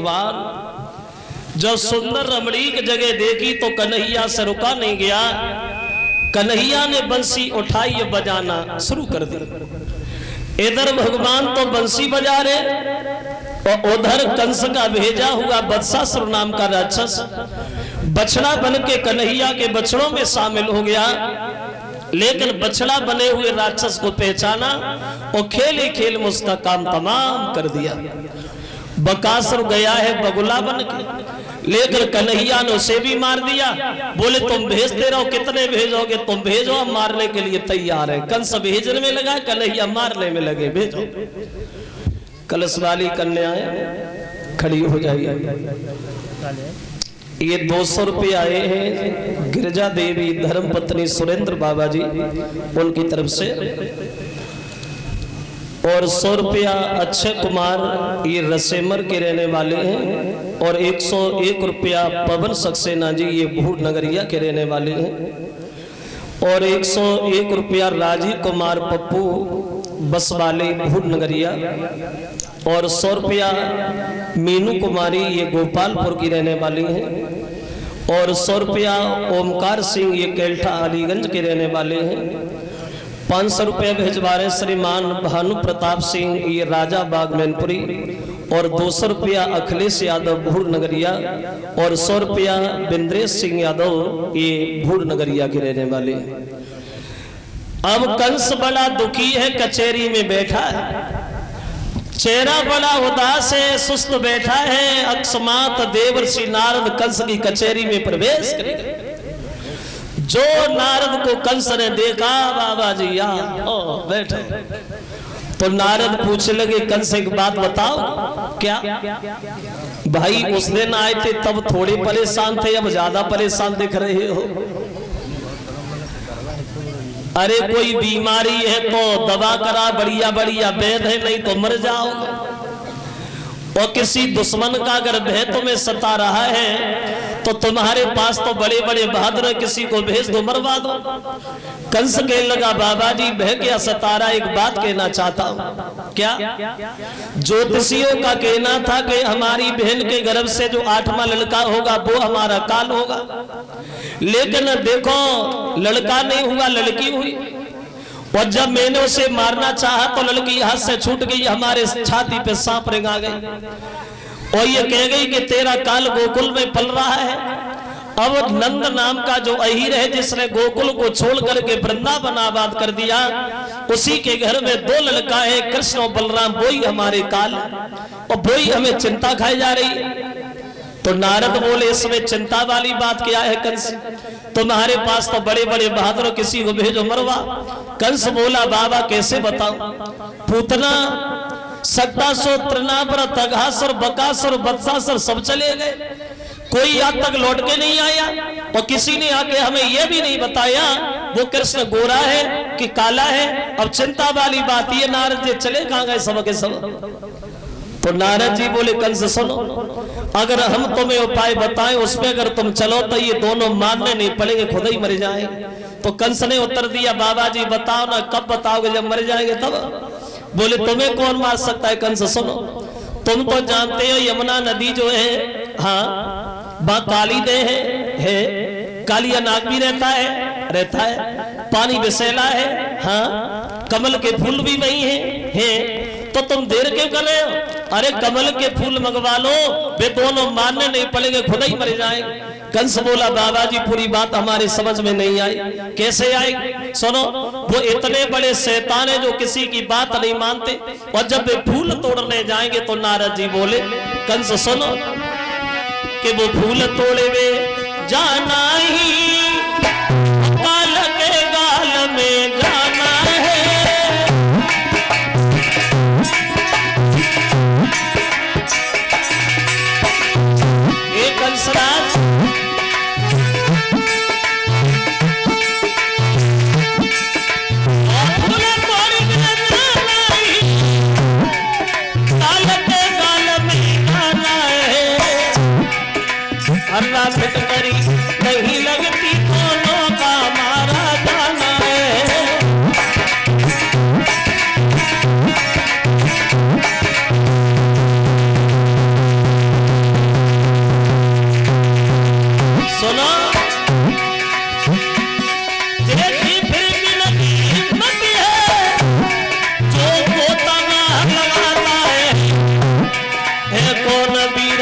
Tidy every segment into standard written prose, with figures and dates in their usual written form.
भगवान जब सुंदर रमणीक जगह देखी तो कन्हैया से रुका नहीं गया। कन्हैया ने बंसी उठाई बजाना शुरू कर दी। इधर भगवान तो बंसी बजा रहे और उधर कंस का भेजा हुआ बत्सासुर नाम का राक्षस बछड़ा बन के कन्हैया के बछड़ों में शामिल हो गया। लेकिन बछड़ा बने हुए राक्षस को पहचाना और खेल खेल में उसका काम तमाम कर दिया। बकासुर गया है बगुला बन के, लेकिन कन्हैया ने उसे भी मार दिया। बोले तुम भेजते रहो, कितने भेजोगे? तुम भेजो, हम मारने के लिए तैयार है। कंस भेजने में लगा, कन्हैया मारने में लगे। भेजो। कलश वाली कन्याएं खड़ी हो जाइए। ये 200 रुपये आए हैं गिरजा देवी धर्म पत्नी सुरेंद्र बाबा जी उनकी तरफ से, और 100 रुपया अक्षय कुमार ये रसेमर के रहने वाले हैं, और 101 रुपया पवन सक्सेना जी ये भूड नगरिया के रहने वाले हैं, और 101 रुपया राजीव कुमार पप्पू बस वाले भूड नगरिया, और 100 रुपया मीनू कुमारी ये गोपालपुर की रहने वाली हैं, और 100 रुपया ओमकार सिंह ये केल्ठा अलीगंज के रहने वाले हैं। 500 रुपये भिजवा रहे श्रीमान भानु प्रताप सिंह ये राजा बाग मैनपुरी, और 200 रुपया अखिलेश यादव भूड नगरिया, और 100 रुपया बिंद्रेश सिंह यादव ये भूड नगरिया के रहने वाले। अब कंस बड़ा दुखी है, कचहरी में बैठा है, चेहरा बड़ा उदास है, सुस्त बैठा है। अकस्मात देवर्षि नारद कंस की कचहरी में प्रवेश करेंगे। जो नारद को कंस ने देखा, बाबा जी बैठे, तो नारद पूछने लगे कंस एक बात बताओ। क्या भाई उस दिन आए थे तब थोड़े परेशान थे, अब ज्यादा परेशान दिख रहे हो। अरे कोई बीमारी है तो दवा करा, बढ़िया बढ़िया वैद है, नहीं तो मर जाओ। और किसी दुश्मन का अगर भय तुम्हें सता रहा है तो तुम्हारे पास तो बड़े बड़े बहादुर, किसी को भेज दो, मरवा दो। कंस कहने लगा बाबा जी भय क्या सता रहा, एक बात कहना चाहता हूँ। क्या? ज्योतिषियों का कहना था कि हमारी बहन के गर्भ से जो 8वां लड़का होगा वो हमारा काल होगा, लेकिन देखो लड़का नहीं हुआ, लड़की हुई। और जब मैंने उसे मारना चाहा तो लड़की हाथ से छूट गई, हमारे छाती पे सांप रेंगा गई, और ये कह गई कि तेरा काल गोकुल में पल रहा है। अब नंद नाम का जो अहीर है जिसने गोकुल को छोड़ करके वृंदावन आबाद कर दिया, उसी के घर में 2 लड़का है, कृष्ण और बलराम, वही हमारे काल और वही हमें चिंता खाई जा रही है। तो नारद बोले इसमें चिंता वाली बात क्या है कंस, तुम्हारे पास तो बड़े बड़े बहादुर, किसी को भेजो मरवा। कंस बोला बाबा कैसे बताऊं, पूतना सत्तासुर तृणावर तघासुर बकासुर बत्सासुर सब चले गए, कोई आज तक लौट के नहीं आया, और किसी ने आके हमें यह भी नहीं बताया वो कृष्ण गोरा है कि काला है। अब चिंता वाली बात ये नारद जी चले कहां गए सब के सब। तो नारद जी बोले कंस सुनो, अगर हम तुम्हें उपाय बताएं उस पे अगर तुम चलो तो ये दोनों मानने नहीं पड़ेंगे, खुद ही मर जाए। तो कंस ने उत्तर दिया बाबा जी बताओ ना, कब बताओगे, जब मर जाएंगे तब। बोले तुम्हें कौन मार सकता है? कंस सुनो, तुम तो जानते हो यमुना नदी जो है, हाँ वहां काली दे है, कालिया नाग भी रहता है, पानी विषैला है, हाँ कमल के फूल भी वही है। तो तुम देर क्यों कर रहे हो? अरे कमल के फूल मंगवा लो, वे दोनों मानने नहीं पड़ेंगे, खुद ही मर जाएंगे। कंस बोला बाबा जी पूरी बात हमारी समझ में नहीं आई। कैसे आई? सुनो, वो इतने बड़े शैतान है जो किसी की बात नहीं मानते, और जब वे फूल तोड़ने जाएंगे तो नारद जी बोले कंस सुनो कि वो फूल तोड़े वे जाना ही काल के गाल में जाना है। नहीं लगती दोनों का मारा जाना है।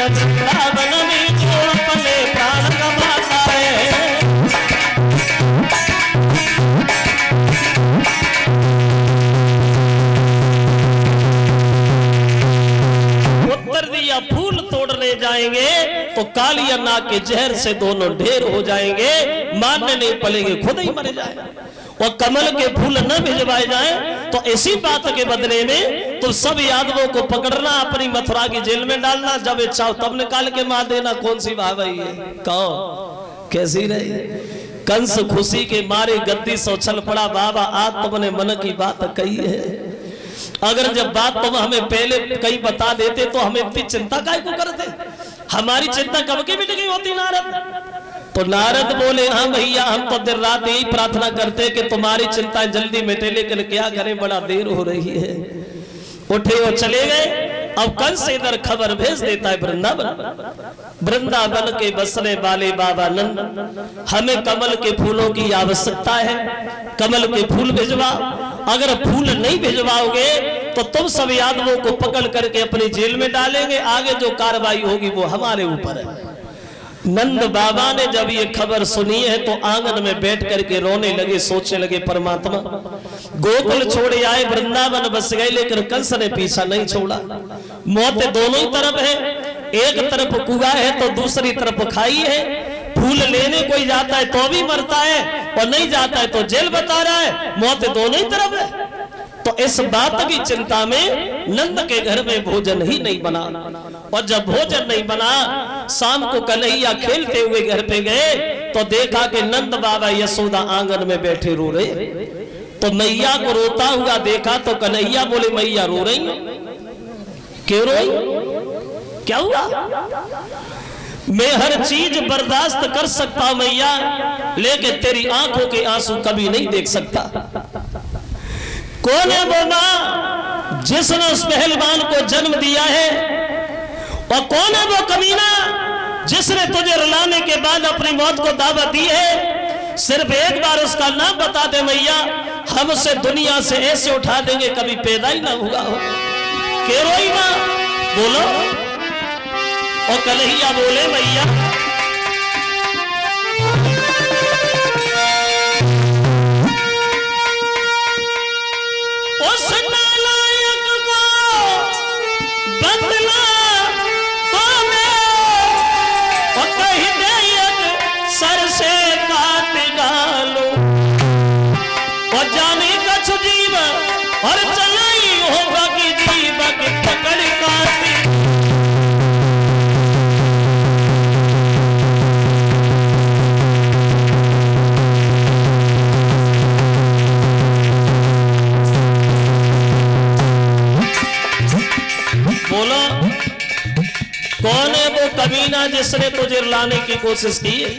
वृंदावन में जो अपने प्राण गवाता है। उत्तर दिया फूल तोड़ने जाएंगे तो कालिया नाग के जहर से दोनों ढेर हो जाएंगे, मारने नहीं पड़ेंगे, खुद ही मर जाए। और कमल के फूल न भिजवाए जाए तो इसी बात के बदले में तो सब यादवों को पकड़ना, अपनी मथुरा की जेल में डालना, जब इच्छा हो तब निकाल के मार देना। कौन सी बात है ये, कहो कैसी रही। कंस खुशी के मारे गद्दी से उछल पड़ा, बाबा आज तुमने मन की बात कही है, अगर जब बात तुम हमें पहले कहीं बता देते तो हमें इतनी चिंता काहे को करते, हमारी चिंता कब की मिट गई होती। नारद तो नारद बोले, हाँ भैया हम तो दिन रात यही प्रार्थना करते कि तुम्हारी चिंता जल्दी मिटे, लेकिन क्या करें बड़ा देर हो रही है। उठे और चले गए। अब कंस इधर खबर भेज देता है वृंदावन, वृंदावन के बसने वाले बाबा नंद, हमें कमल के फूलों की आवश्यकता है, कमल के फूल भिजवा। अगर फूल नहीं भिजवाओगे तो तुम सब यादवों को पकड़ करके अपनी जेल में डालेंगे, आगे जो कार्रवाई होगी वो हमारे ऊपर है। नंद बाबा ने जब ये खबर सुनी है तो आंगन में बैठ करके रोने लगे, सोचने लगे परमात्मा गोकुल छोड़े आए, वृंदावन बस गए, लेकिन कंस ने पीछा नहीं छोड़ा। मौत दोनों ही तरफ है, एक तरफ कुआं है तो दूसरी तरफ खाई है। फूल लेने कोई जाता है तो भी मरता है और नहीं जाता है तो जेल बता रहा है, मौत दोनों ही तरफ है। तो इस बात की चिंता में नंद के घर में भोजन ही नहीं बना, और जब भोजन नहीं बना शाम को कन्हैया खेलते हुए घर पे गए तो देखा कि नंद बाबा यशोदा आंगन में बैठे रो रहे। तो मैया को रोता हुआ देखा तो कन्हैया बोले, मैया रो रही, क्यों रोई, क्या हुआ। मैं हर चीज बर्दाश्त कर सकता हूं मैया, लेकिन तेरी आंखों के आंसू कभी नहीं देख सकता। कौन है वो मां जिसने उस पहलवान को जन्म दिया है, और कौन है वो कमीना जिसने तुझे रुलाने के बाद अपनी मौत को दावत दी है। सिर्फ एक बार उसका नाम बता दे मैया, हम उसे दुनिया से ऐसे उठा देंगे कभी पैदा ही ना हुआ हो। के रोई मां, बोलो। और कन्हैया बोले, मैया उस नालायक को बदला तो मैं और कहीं दे सर से काट डालो, और जाने कछ जीव और चलाई होगा कि जीव की पकड़ काटी। बोलो, कौन है वो कमीना जिसने तुझे लाने की कोशिश की है?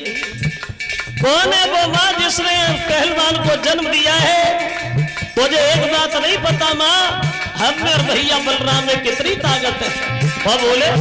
कौन है वो माँ जिसने पहलवान को जन्म दिया है? तुझे एक बात नहीं पता माँ, हम में और भैया बलराम में कितनी ताकत है। वो बोले,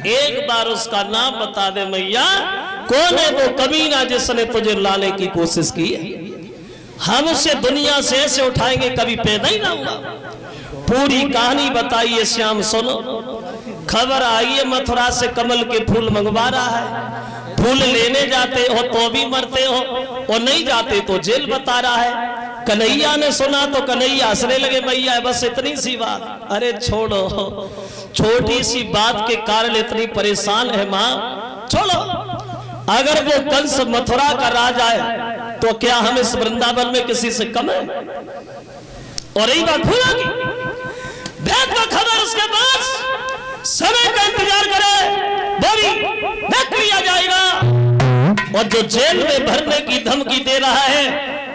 एक बार उसका नाम बता दे मैया, कौन है वो कमीना जिसने तुझे लाने की कोशिश की है? हम उसे दुनिया से ऐसे उठाएंगे कभी पैदा ही ना हुआ। पूरी कहानी बताइए श्याम, सुनो। खबर आई है मथुरा से कमल के फूल मंगवा रहा है, फूल लेने जाते हो तो भी मरते हो, और नहीं जाते तो जेल बता रहा है। कन्हैया ने सुना तो कन्हैया हंसने लगे, मैया बस इतनी सी बात। अरे छोड़ो, छोटी सी बात के कारण इतनी परेशान है माँ, छोड़ो। अगर वो कंस मथुरा का राजा है तो क्या हम इस वृंदावन में किसी से कम है? और यही बात भूला की भेद तो खबर उसके पास समय का इंतजार करे, बोली मैं और जो जेल में भरने की धमकी दे रहा है,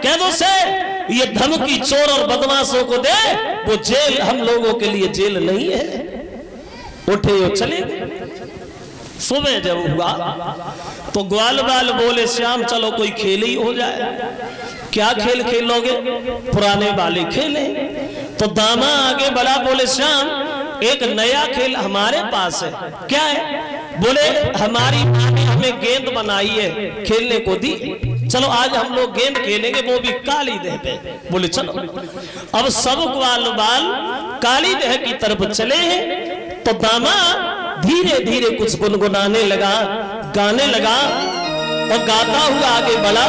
कह दो से ये धमकी चोर और बदमाशों को दे, वो जेल हम लोगों के लिए जेल नहीं है। उठे और चले गए। सुबह जब हुआ तो ग्वाल बाल बोले श्याम चलो कोई खेल ही हो जाए। क्या खेल खेलोगे? पुराने वाले खेले। तो दामा आगे बढ़ा, बोले श्याम एक नया खेल हमारे पास है। क्या है? बोले हमारी माँ ने हमें गेंद बनाई है, खेलने को दी, चलो आज हम लोग गेंद खेलेंगे, वो भी काली देह पे। बोले चलो। अब सब ग्वाल बाल काली देह की तरफ चले हैं। तो दामा धीरे धीरे कुछ गुनगुनाने लगा, गाने लगा और गाता हुआ आगे बढ़ा।